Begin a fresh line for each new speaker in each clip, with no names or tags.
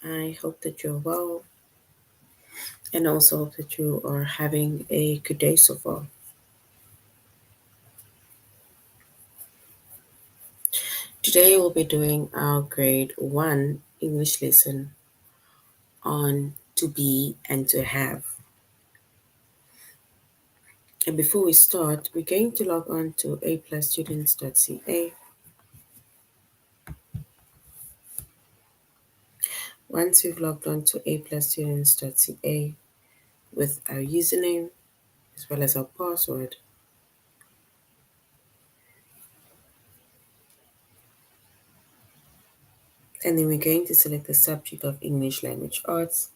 I hope that you're well and also hope that you are having a good day so far. Today we'll be doing our grade 1 English lesson on to be and to have. And before we start, we're going to log on to aplusstudents.ca. Once we've logged on to aplusstudents.ca with our username as well as our password, and then we're going to select the subject of English Language Arts.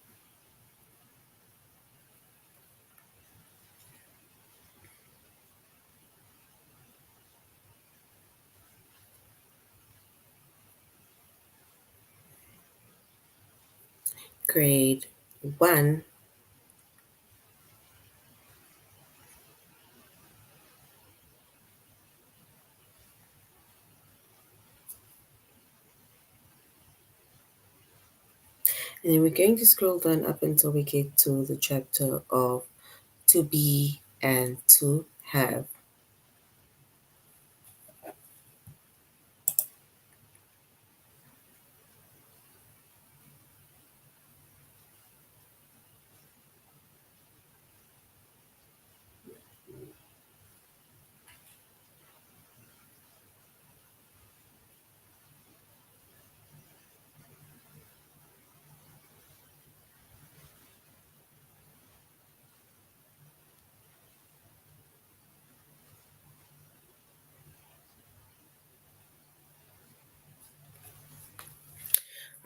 Grade 1. And then we're going to scroll down up until we get to the chapter of to be and to have.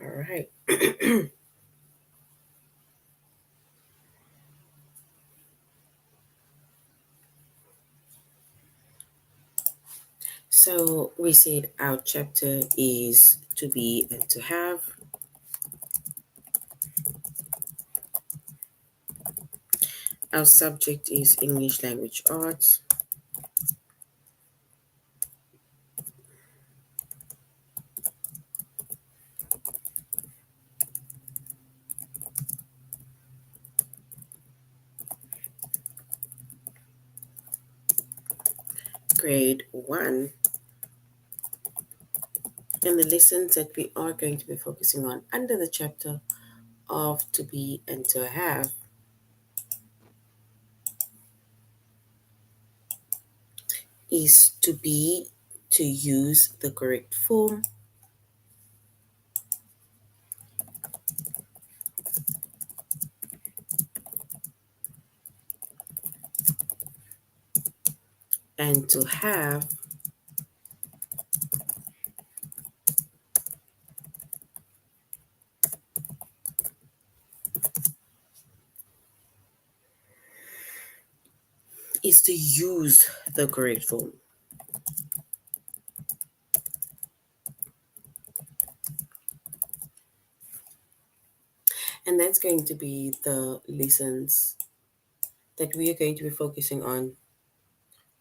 All right. So we said our chapter is to be and to have. Our subject is English Language Arts. Grade 1. And the lessons that we are going to be focusing on under the chapter of to be and to have is to be, to use the correct form, and to have is to use the correct form. And that's going to be the lessons that we are going to be focusing on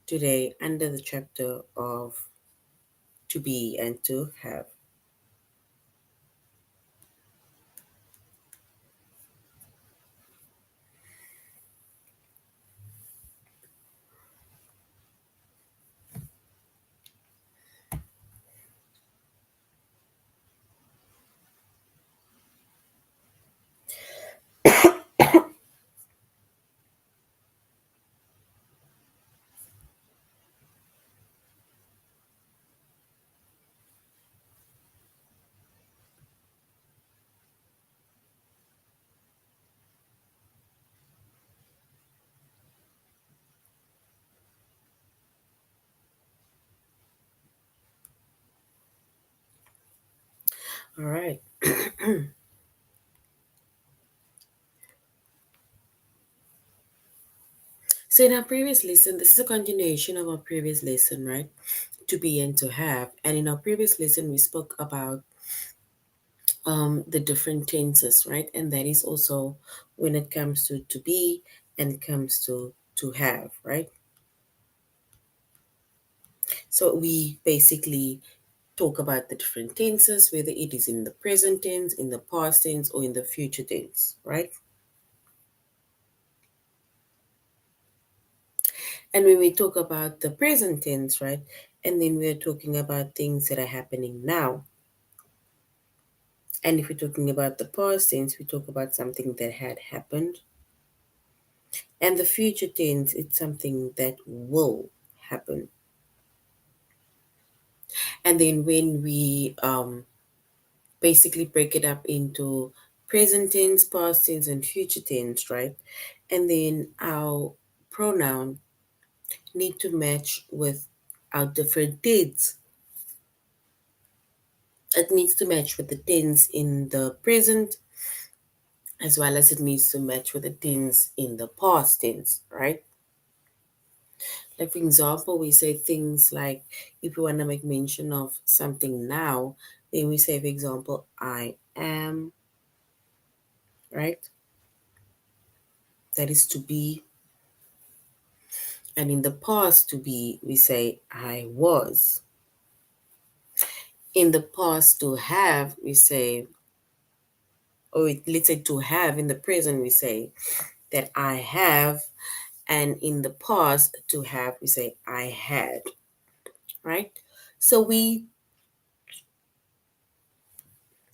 today under the chapter of to be and to have. All right. So in our previous lesson, this is a continuation of our previous lesson, right? To be and to have. And in our previous lesson, we spoke about the different tenses, right? And that is also when it comes to be and it comes to have, right? So we basically talk about the different tenses, whether it is in the present tense, in the past tense, or in the future tense, right? And when we talk about the present tense, right, and then we're talking about things that are happening now. And if we're talking about the past tense, we talk about something that had happened. And the future tense, it's something that will happen. And then when we basically break it up into present tense, past tense, and future tense, right? And then our pronoun need to match with our different tense. It needs to match with the tense in the present as well as it needs to match with the tense in the past tense, right? Like for example, we say things like if we want to make mention of something now, then we say, for example, I am, right? That is to be. And in the past to be, we say I was. In the past to have, we say, or let's say to have in the present, we say that I have. And in the past to have, we say I had, right? So we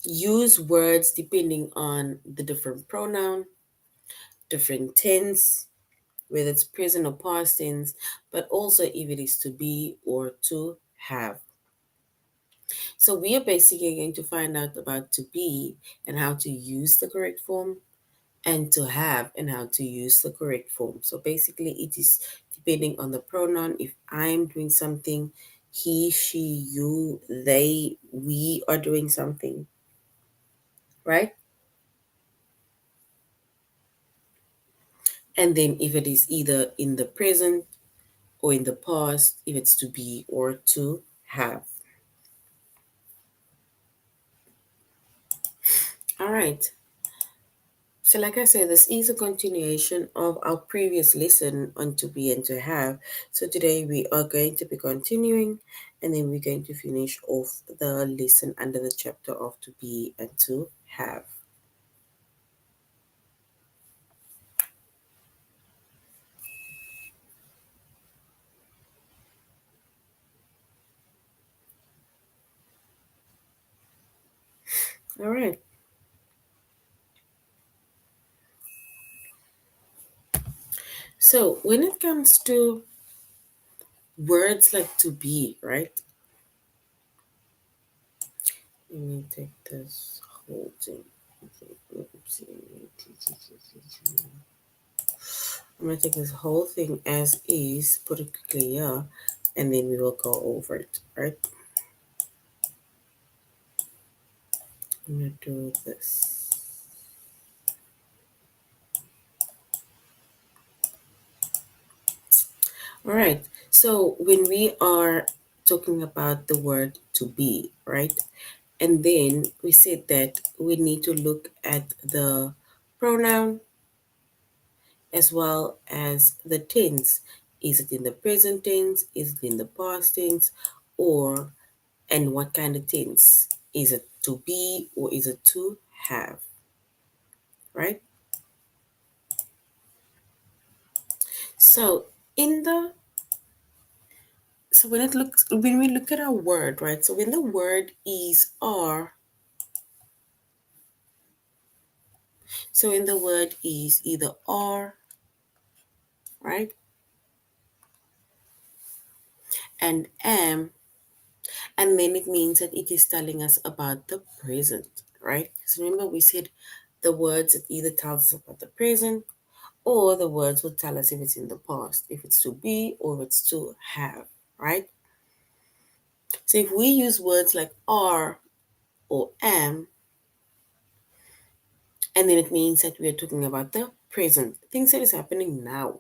use words depending on the different pronoun, different tense, whether it's present or past tense, but also if it is to be or to have. So we are basically going to find out about to be and how to use the correct form, and to have and how to use the correct form. So basically it is depending on the pronoun. If I'm doing something, he, she, you, they, we are doing something, right? And then if it is either in the present or in the past, if it's to be or to have. All right. So, like I said, this is a continuation of our previous lesson on to be and to have. So, today we are going to be continuing and then we're going to finish off the lesson under the chapter of to be and to have. All right. So, when it comes to words like to be, right? Let me take this whole thing. I'm gonna take this whole thing as is, put it quickly here, and then we will go over it, right? I'm gonna do this. All right. So when we are talking about the word to be, right? And then we said that we need to look at the pronoun as well as the tense. Is it in the present tense? Is it in the past tense? Or and what kind of tense? Is it to be or is it to have? Right? So in the so when we look at our word, right? So when the word is are, so when the word is either are, right, and am, and then it means that it is telling us about the present, right? So remember we said the words it either tells us about the present or the words will tell us if it's in the past, if it's to be or if it's to have, right? So if we use words like are or am, and then it means that we are talking about the present, things that is happening now.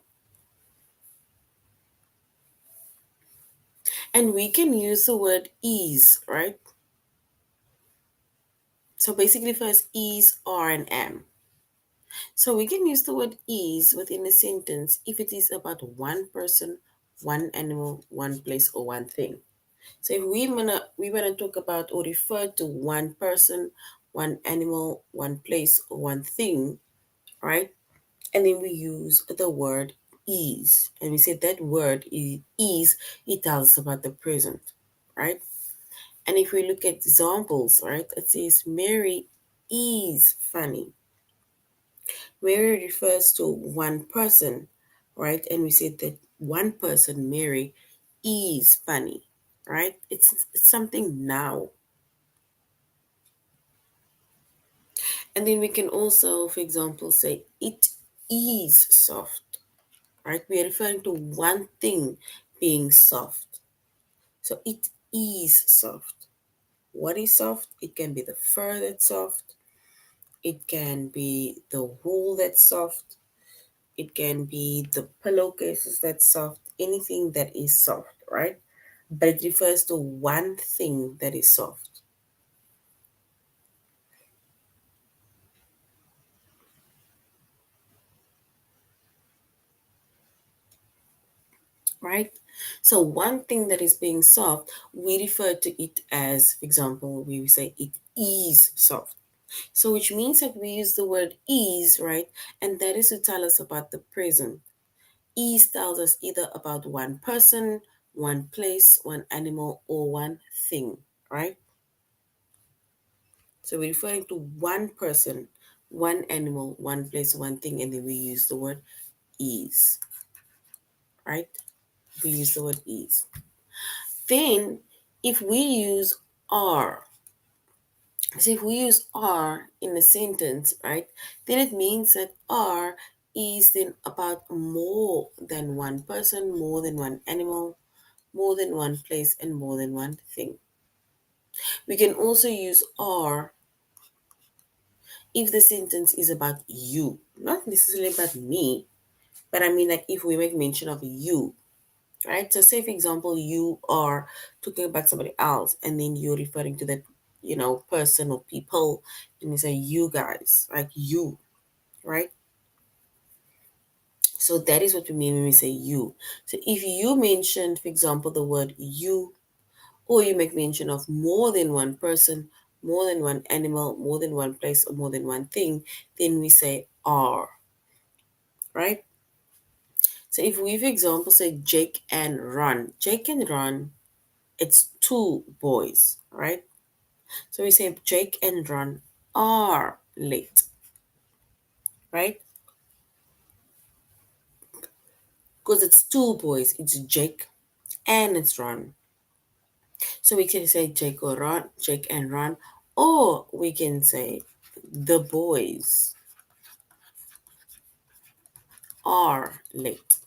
And we can use the word is, right? So basically first is, are, and am. So we can use the word is within a sentence if it is about one person, one animal, one place, or one thing. So if we wanna talk about or refer to one person, one animal, one place, or one thing, right? And then we use the word is, and we say that word is, it tells us about the present, right? And if we look at examples, right, it says Mary is funny. Mary refers to one person, right? And we say that one person, Mary, is funny, right? It's something now. And then we can also, for example, say it is soft, right? We are referring to one thing being soft. So it is soft. What is soft? It can be the fur that's soft. It can be the wool that's soft. It can be the pillowcases that's soft. Anything that is soft, right? But it refers to one thing that is soft, right? So one thing that is being soft, we refer to it as, for example, we say it is soft. So which means that we use the word is, right? And that is to tell us about the present. Is tells us either about one person, one place, one animal, or one thing, right? So we're referring to one person, one animal, one place, one thing, and then we use the word is, right? We use the word is. Then, if we use are, so if we use are in a sentence, right, then it means that are is then about more than one person, more than one animal, more than one place, and more than one thing. We can also use are if the sentence is about you, not necessarily about me, but I mean, like, if we make mention of you, right? So, say, for example, you are talking about somebody else, and then you're referring to that, person or people, and you say you guys, like you, right? So, that is what we mean when we say you. So, if you mention, for example, the word you, or you make mention of more than one person, more than one animal, more than one place, or more than one thing, then we say are, right? So if we, for example, say Jake and Ron, Jake and Ron, it's two boys, right? So we say Jake and Ron are late, right? Because it's two boys, it's Jake and it's Ron. So we can say Jake or Ron, Jake and Ron, or we can say the boys are late.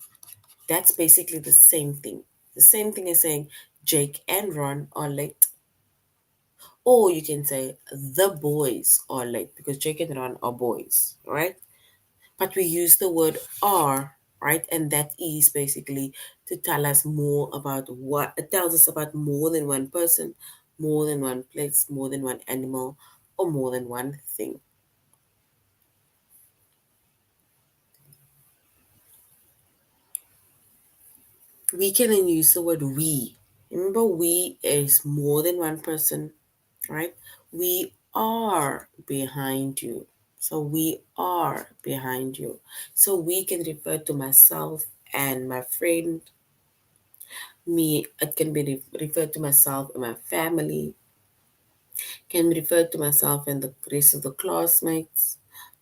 That's basically the same thing. The same thing as saying Jake and Ron are late. Or you can say the boys are late because Jake and Ron are boys, right? But we use the word are, right? And that is basically to tell us more about what it tells us about more than one person, more than one place, more than one animal, or more than one thing. We can then use the word we. Remember, we is more than one person, right? We are behind you. So we are behind you. So we can refer to myself and my friend, me. It can be referred to myself and my family, can refer to myself and the rest of the classmates,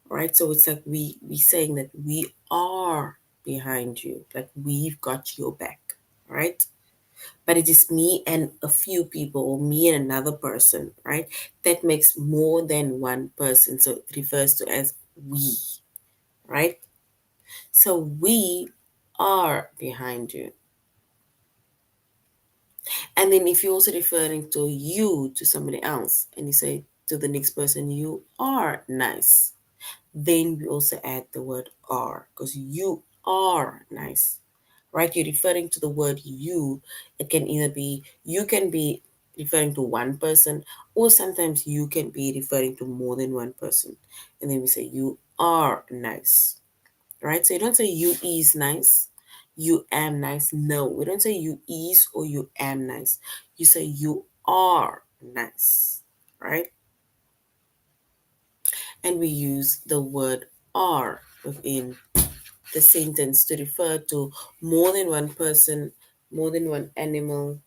right? So it's like we saying that we are behind you, like we've got your back, right? But it is me and a few people, or me and another person, right? That makes more than one person. So it refers to as we, right? So we are behind you. And then if you're also referring to you to somebody else and you say to the next person, you are nice, then we also add the word are because you are nice, right? You're referring to the word you. It can either be, you can be referring to one person, or sometimes you can be referring to more than one person. And then we say, you are nice, right? So you don't say you is nice. You am nice. No, we don't say you is or you am nice. You say you are nice, right? And we use the word are within the sentence to refer to more than one person, more than one animal,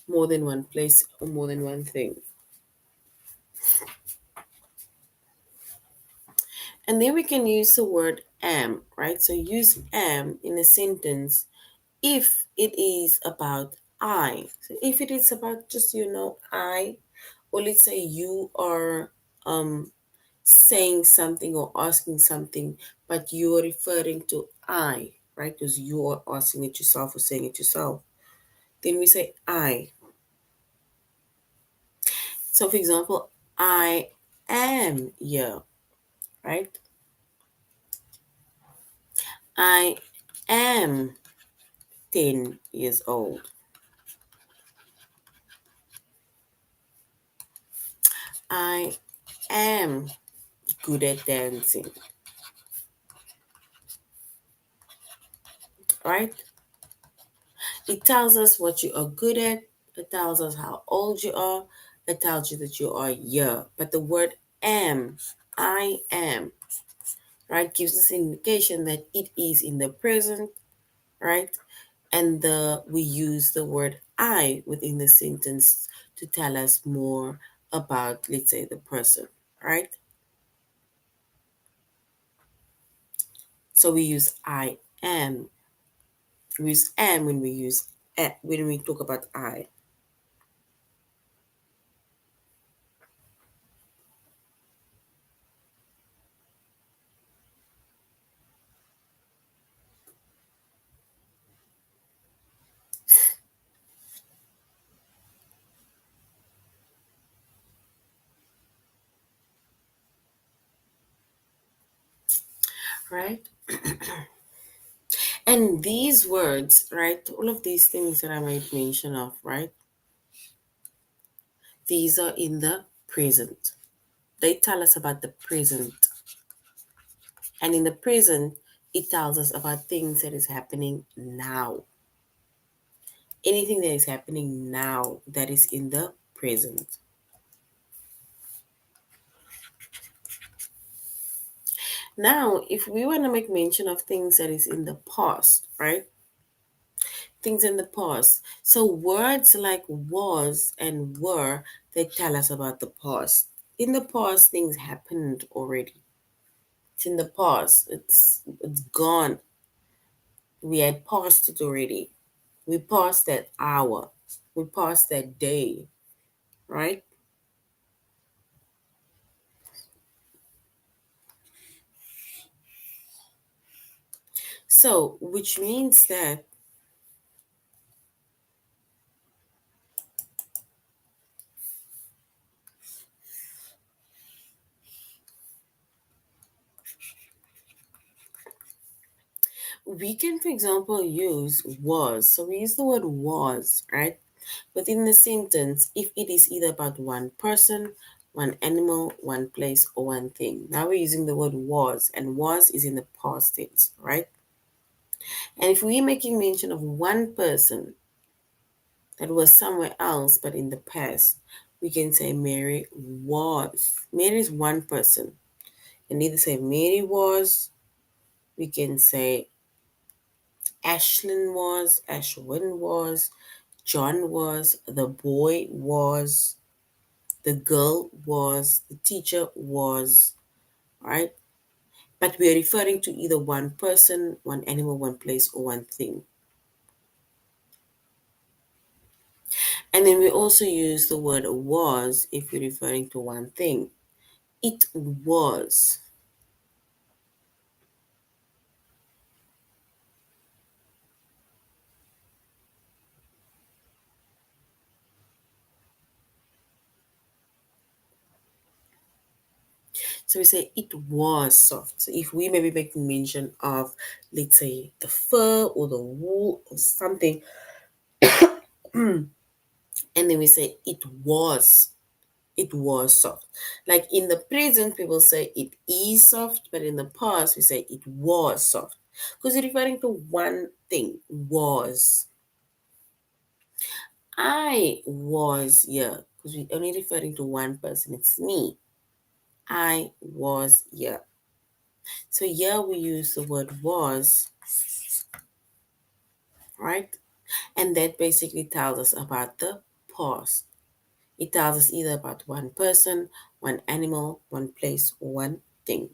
more than one place, or more than one thing. And then we can use the word am, right? So use am in a sentence if it is about I. So if it is about just, I, or let's say you are saying something or asking something, but you are referring to I, right? Because you are asking it yourself or saying it yourself. Then we say I. So, for example, I am here, right? I am 10 years old. I am good at dancing, right? It tells us what you are good at. It tells us how old you are. It tells you that you are here. But the word am, I am, right, gives us an indication that it is in the present, right? And we use the word I within the sentence to tell us more about, let's say, the person, right? So we use I am. We use am when we use when we talk about I, right? And these words, right, all of these things that I made mention of, right, these are in the present. They tell us about the present. And in the present, it tells us about things that is happening now. Anything that is happening now that is in the present. Now, if we want to make mention of things that is in the past, right? Things in the past. So words like was and were, they tell us about the past. In the past, things happened already. It's in the past. It's gone. We had passed it already. We passed that hour. We passed that day, right? So, which means that we can, for example, use was. So we use the word was, right? Within the sentence, if it is either about one person, one animal, one place, or one thing. Now we're using the word was, and was is in the past tense, right? And if we're making mention of one person that was somewhere else but in the past, we can say Mary was. Mary is one person. And either say Mary was, we can say Ashlyn was, Ashwin was, John was, the boy was, the girl was, the teacher was, right? But we are referring to either one person, one animal, one place, or one thing. And then we also use the word was if we're referring to one thing. It was. So we say it was soft. So if we maybe making mention of, let's say, the fur or the wool or something, and then we say it was soft. Like in the present, people say it is soft, but in the past, we say it was soft. because you're referring to one thing. Was. I was here because we're only referring to one person. It's me. I was here. So here we use the word was, right? And that basically tells us about the past. It tells us either about one person, one animal, one place, or one thing.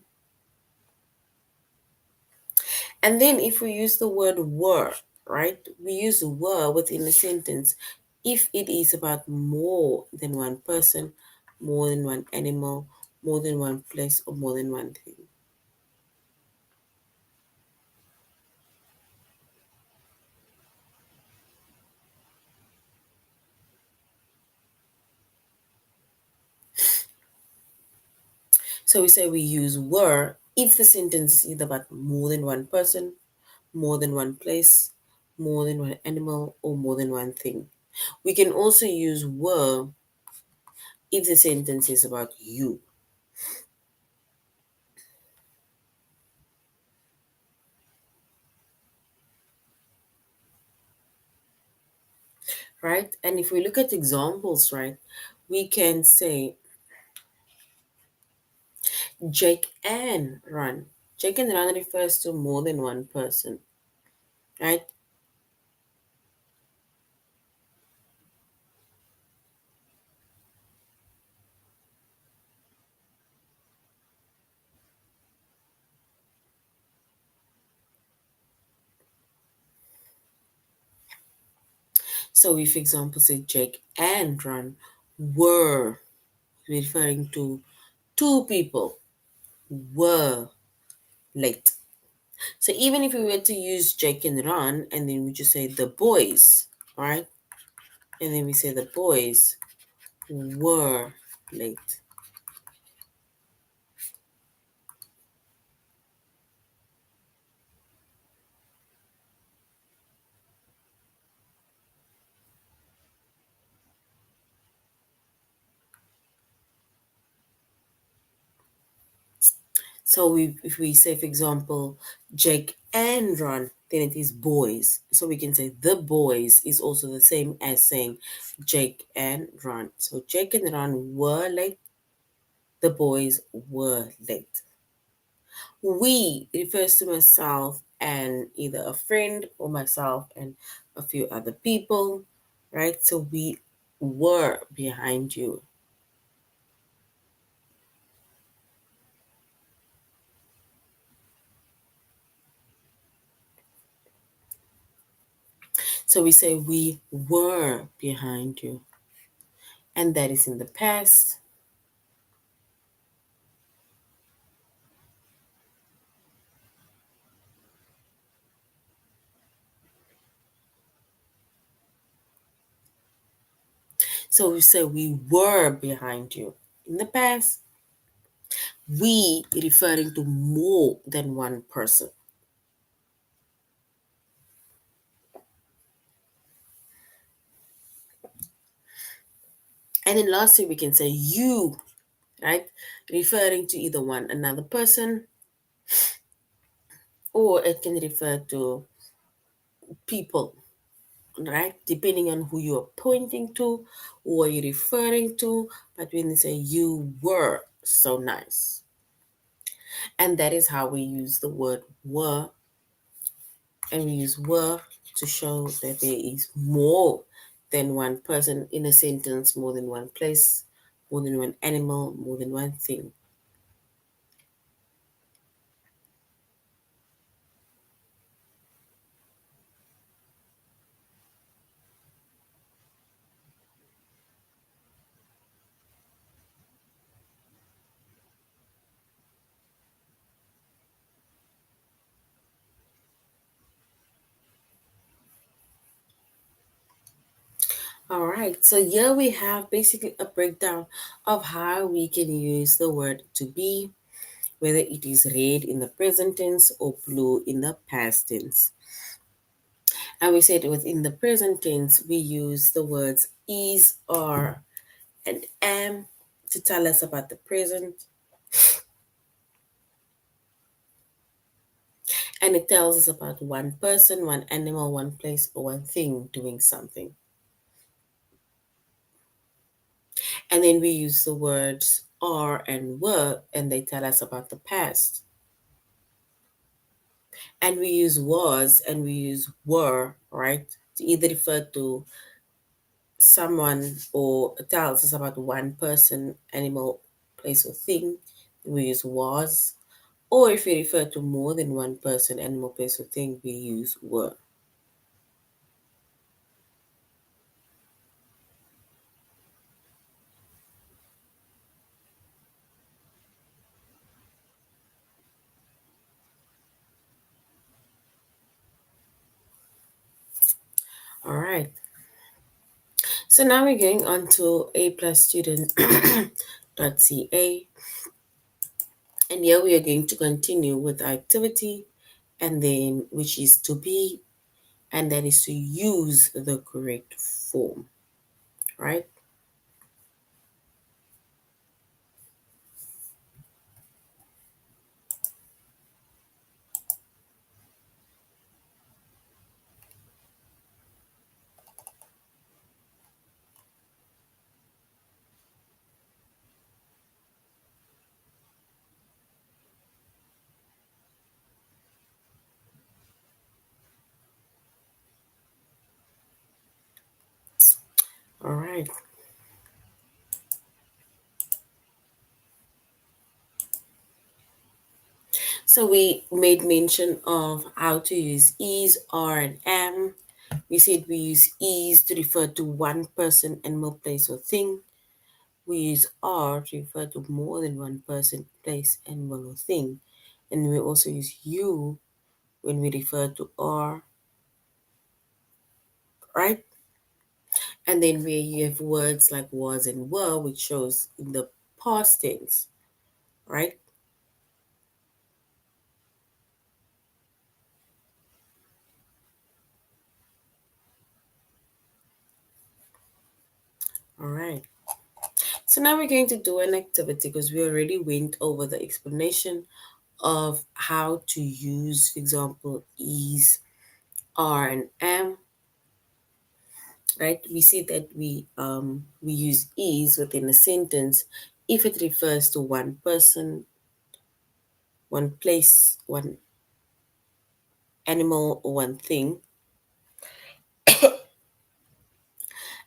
And then if we use the word were, right? We use were within a sentence if it is about more than one person, more than one animal, more than one place, or more than one thing. So we say we use were if the sentence is either about more than one person, more than one place, more than one animal, or more than one thing. We can also use were if the sentence is about you, right? And if we look at examples, right, we can say Jake and run. Jake and run refers to more than one person, right? So if example say Jake and run were referring to two people were late. So even if we were to use Jake and Ron and then we just say the boys, right? And then we say the boys were late. So if we say, for example, Jake and Ron, then it is boys. So we can say the boys is also the same as saying Jake and Ron. So Jake and Ron were late. The boys were late. We refers to myself and either a friend or myself and a few other people, right? So we were behind you. So we say we were behind you. And that is in the past. So we say we were behind you. In the past, we referring to more than one person. And then lastly, we can say you, right? Referring to either one another person or it can refer to people, right? Depending on who you're pointing to or you're referring to. But when they say you were so nice. And that is how we use the word were. And we use were to show that there is more than one person in a sentence, more than one place, more than one animal, more than one thing. All right, so here we have basically a breakdown of how we can use the word to be, whether it is red in the present tense or blue in the past tense. And we said within the present tense, we use the words is, are, and am to tell us about the present. And it tells us about one person, one animal, one place, or one thing doing something. And then we use the words are and were, and they tell us about the past. And we use was and we use were, right? To either refer to someone or tells us about one person, animal, place, or thing. We use was. Or if we refer to more than one person, animal, place, or thing, we use were. All right. So now we're going on to A plus student .ca, and here we are going to continue with the activity, and then which is to be, and that is to use the correct form, right? All right. So we made mention of how to use is, are, and am. We said we use is to refer to one person, animal, place, or thing. We use are to refer to more than one person, place, animal, or thing. And we also use you when we refer to are, right? And then we have words like was and were, which shows in the past tense, right? All right. So now we're going to do an activity because we already went over the explanation of how to use, for example, is, are, and am. Right? We see that we use is within a sentence if it refers to one person, one place, one animal, or one thing.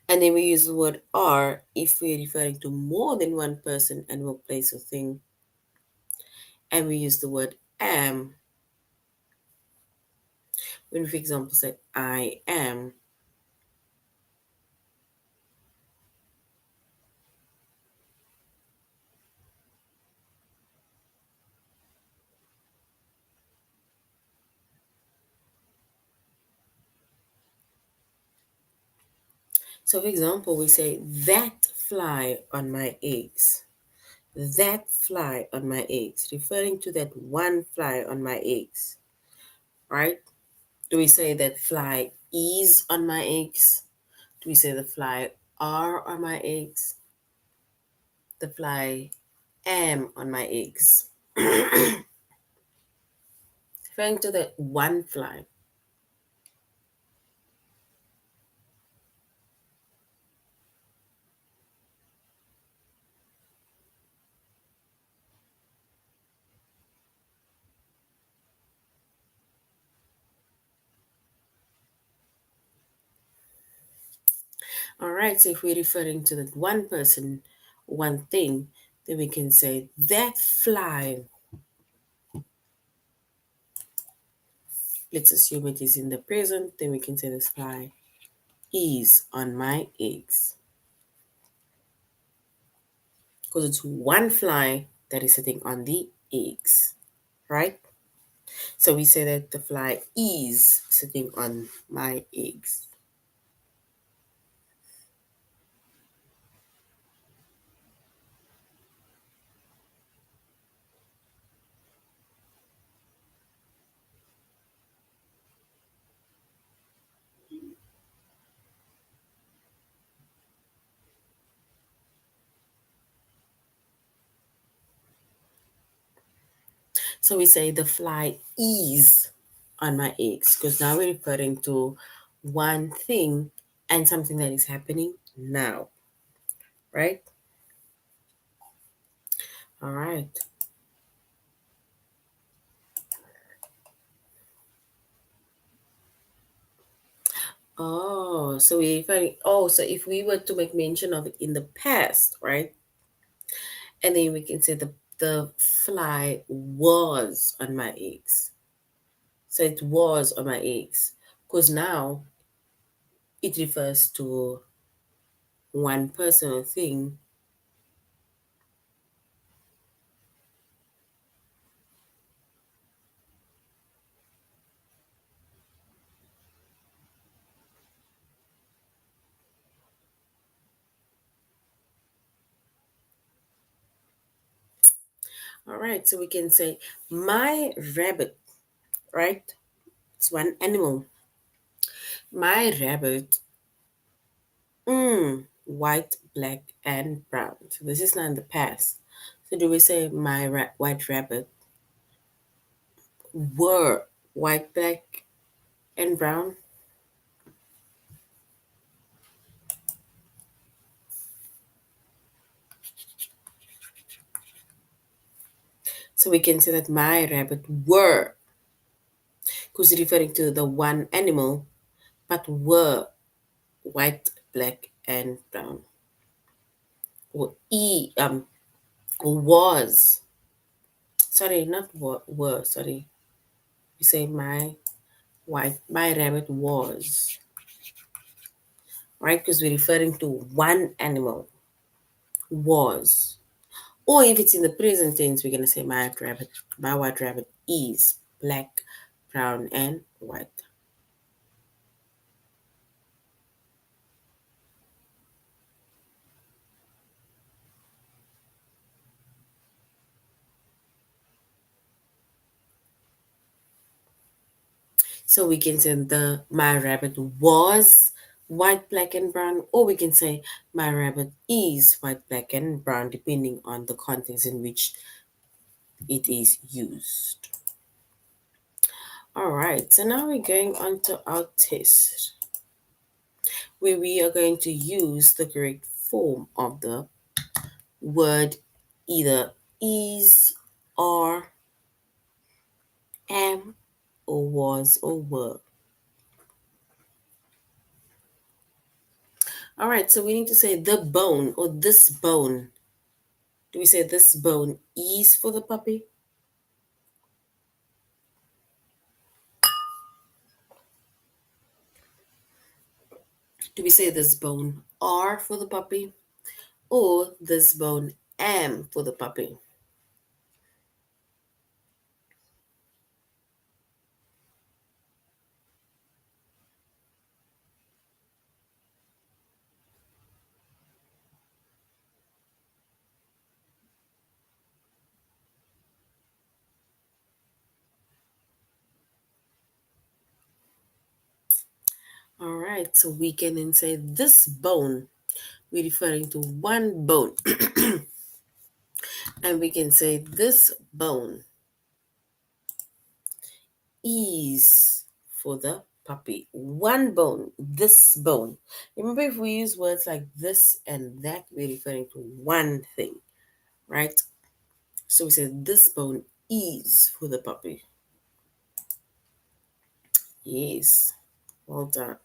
And then we use the word are if we're referring to more than one person, animal, place, or thing. And we use the word am when, for example, say I am. So, for example, we say that fly on my eggs. That fly on my eggs, referring to that one fly on my eggs, right? Do we say that fly is on my eggs? Do we say the fly are on my eggs? The fly am on my eggs. Referring to that one fly. All right, so if we're referring to that one person, one thing, then we can say that fly. Let's assume it is in the present, then we can say this fly is on my eggs. Because it's one fly that is sitting on the eggs, right? So we say that the fly is sitting on my eggs. So we say the fly is. on my eggs, because now we're referring to one thing and something that is happening now, right? All right. So if we were to make mention of it in the past, right? And then we can say the fly was on my eggs. So it was on my eggs. Because now it refers to one person or thing. All right, so we can say my rabbit, right? It's one animal. My rabbit, white, black, and brown. So this is not in the past. So do we say my white rabbit were white, black, and brown? So we can say that my rabbit were, because referring to the one animal, but were white, black, and brown. Or was. Sorry, not were. Sorry, we say my rabbit was, right? Because we're referring to one animal was. Or if it's in the present tense, we're gonna say my white rabbit is black, brown, and white. So we can say the my rabbit was white, black, and brown, or we can say my rabbit is white, black, and brown, depending on the context in which it is used. All right, so now we're going on to our test, where we are going to use the correct form of the word, either is, are, am, or was, or were. All right, so we need to say the bone or this bone. Do we say this bone is for the puppy? Do we say this bone are for the puppy? Or this bone am for the puppy? All right, so we can then say this bone. We're referring to one bone. And we can say this bone is for the puppy. One bone, this bone. Remember, if we use words like this and that, we're referring to one thing, right? So we say this bone is for the puppy. Yes, well done.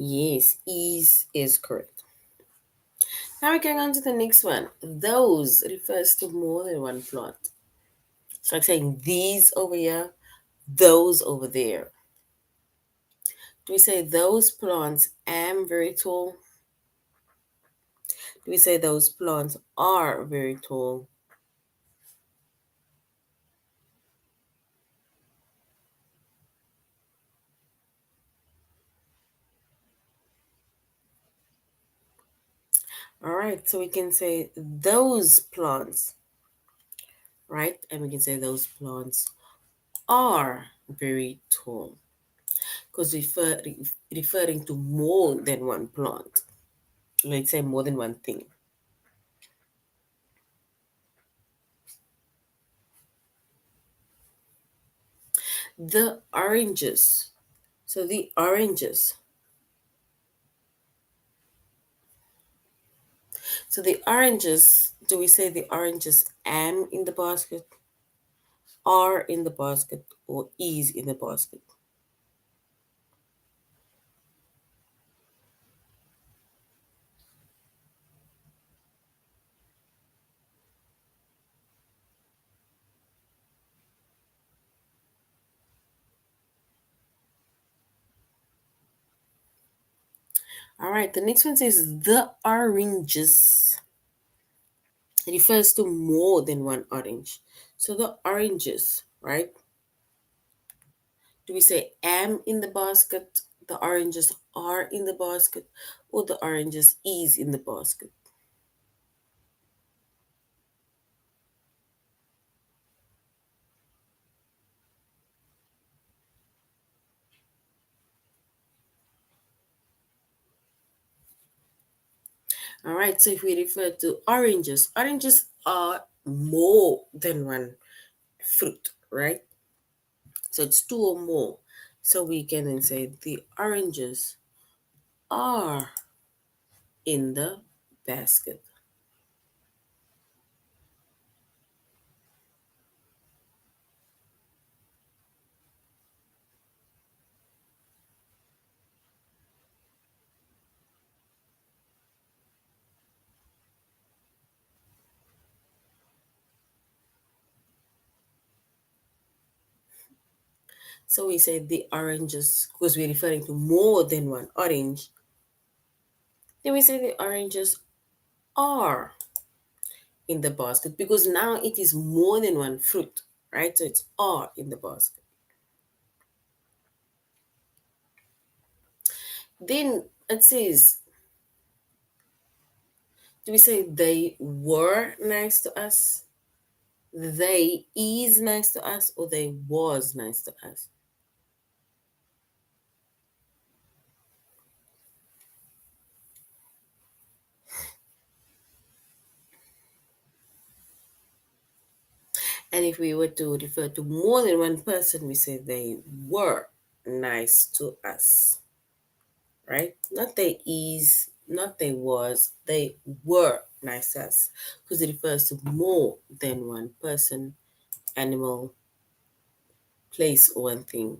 Yes, is correct. Now we're going on to the next one. Those refers to more than one plant. It's like saying these over here, those over there. Do we say those plants am very tall? Do we say those plants are very tall? All right, so we can say those plants right? And we can say those plants are very tall because referring to more than one plant. Let's say more than one thing. The oranges. So the oranges. So the oranges, do we say the oranges am in the basket, are in the basket, or is in the basket? All right, the next one says the oranges. It refers to more than one orange. So the oranges, right? Do we say am in the basket, the oranges are in the basket, or the oranges is in the basket? All right, so if we refer to oranges, oranges are more than one fruit, right? So it's two or more. So we can then say the oranges are in the basket. So we say the oranges, because we're referring to more than one orange, then we say the oranges are in the basket because now it is more than one fruit, right? So it's are in the basket. Then it says, do we say they were nice to us? They is nice to us, or they was nice to us? And if we were to refer to more than one person, we say they were nice to us, right? Not they is, not they was, they were nice to us because it refers to more than one person, animal, place, or one thing.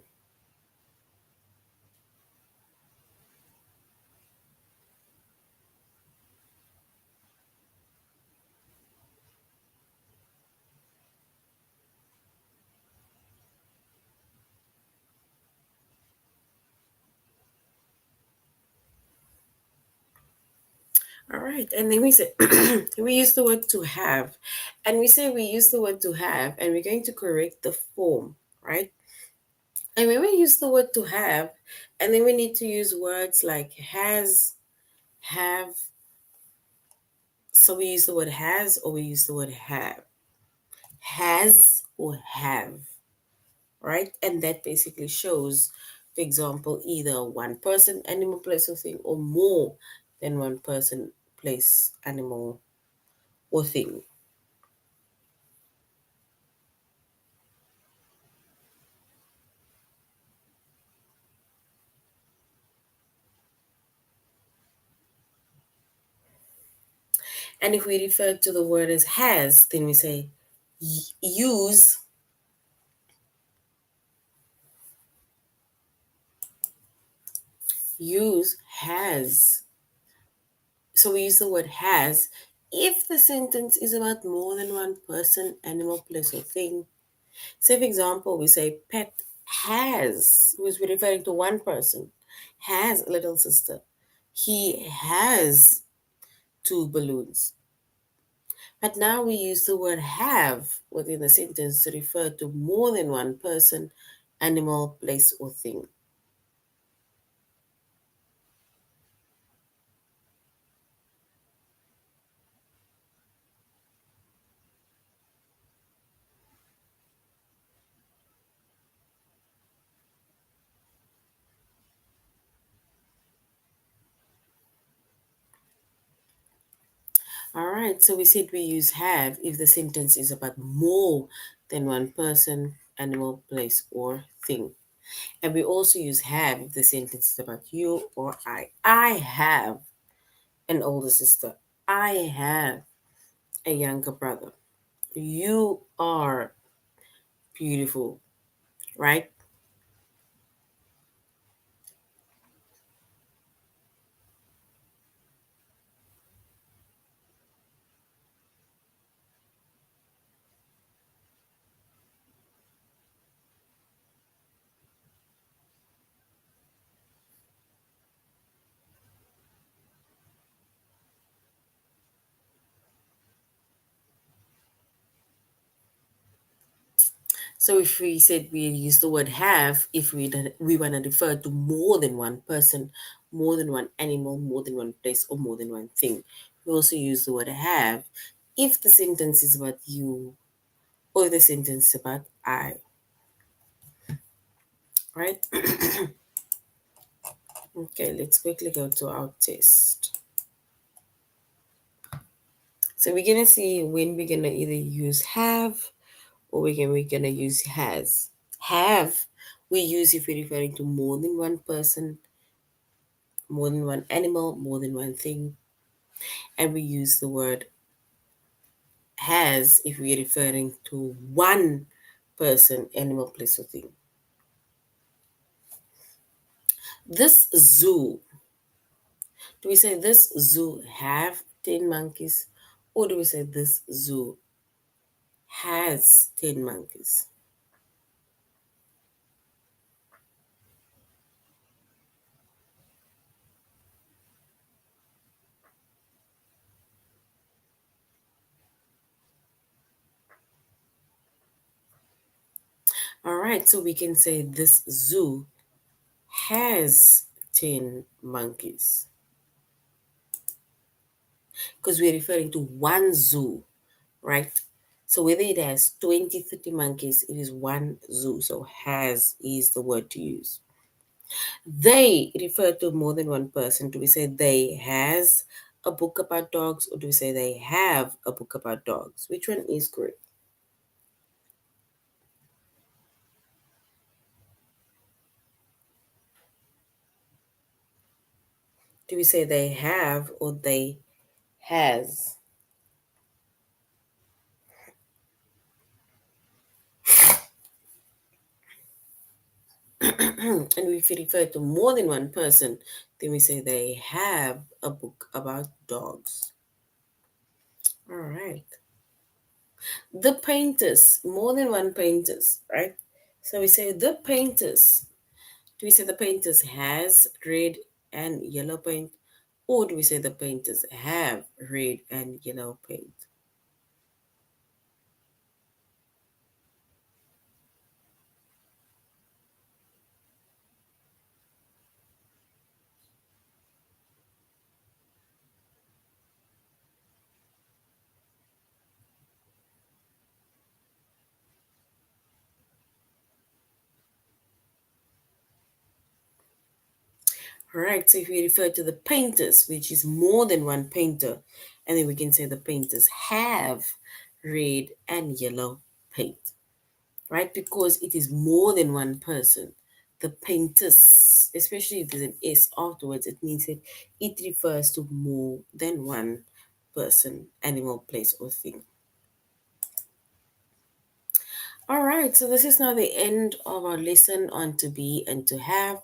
All right, and then we say we use the word to have, and we say we use the word to have, and we're going to correct the form, right? And when we use the word to have, and then we need to use words like has, have. So we use the word has or we use the word have. Has or have, right? And that basically shows, for example, either one person, animal, place, or thing, or more than one person, place, animal, or thing. And if we refer to the word as has, then we say use has. So we use the word has if the sentence is about more than one person, animal, place, or thing. Say, for example, we say pet has, which we're referring to one person, has a little sister. He has two balloons. But now we use the word have within the sentence to refer to more than one person, animal, place, or thing. All right, so we said we use have if the sentence is about more than one person, animal, place, or thing. And we also use have if the sentence is about you or I. I have an older sister. I have a younger brother. You are beautiful, right? So if we said we use the word have, if we want to refer to more than one person, more than one animal, more than one place, or more than one thing, we also use the word have if the sentence is about you or the sentence is about I, right? Okay, let's quickly go to our test. So we're gonna see when we're gonna either use have or we're gonna use has. Have we use if we're referring to more than one person, more than one animal, more than one thing, and we use the word has if we're referring to one person, animal, place, or thing. This zoo, do we say this zoo have 10 monkeys, or do we say this zoo has 10 monkeys? All right, so we can say this zoo has 10 monkeys because we're referring to one zoo, right? So whether it has 20, 30 monkeys, it is one zoo. So has is the word to use. They refer to more than one person. Do we say they has a book about dogs or do we say they have a book about dogs? Which one is correct? Do we say they have or they has? And if we refer to more than one person, then we say they have a book about dogs. All right. The painters, more than one painters, right? So we say the painters. Do we say the painters has red and yellow paint? Or do we say the painters have red and yellow paint? All right, so if we refer to the painters, which is more than one painter, and then we can say the painters have red and yellow paint, right? Because it is more than one person. The painters, especially if there's an S afterwards, it means that it refers to more than one person, animal, place, or thing. All right, so this is now the end of our lesson on to be and to have.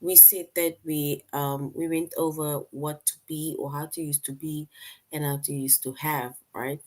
We said that we went over what to be or how to use to be and how to use to have, right?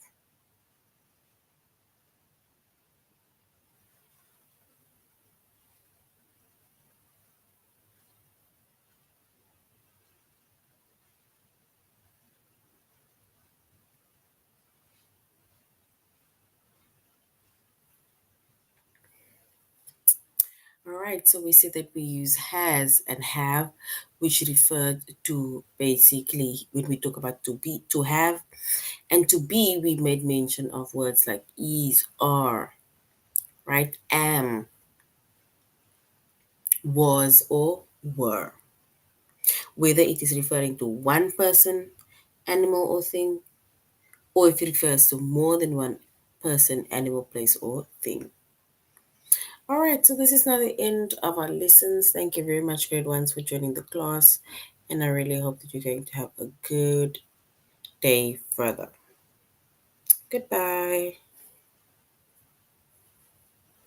All right, so we said that we use has and have, which referred to basically when we talk about to be, to have, and to be, we made mention of words like is, are, right? Am, was, or were. Whether it is referring to one person, animal, or thing, or if it refers to more than one person, animal, place, or thing. All right, so this is now the end of our lessons. Thank you very much, grade ones, for joining the class. And I really hope that you're going to have a good day further. Goodbye.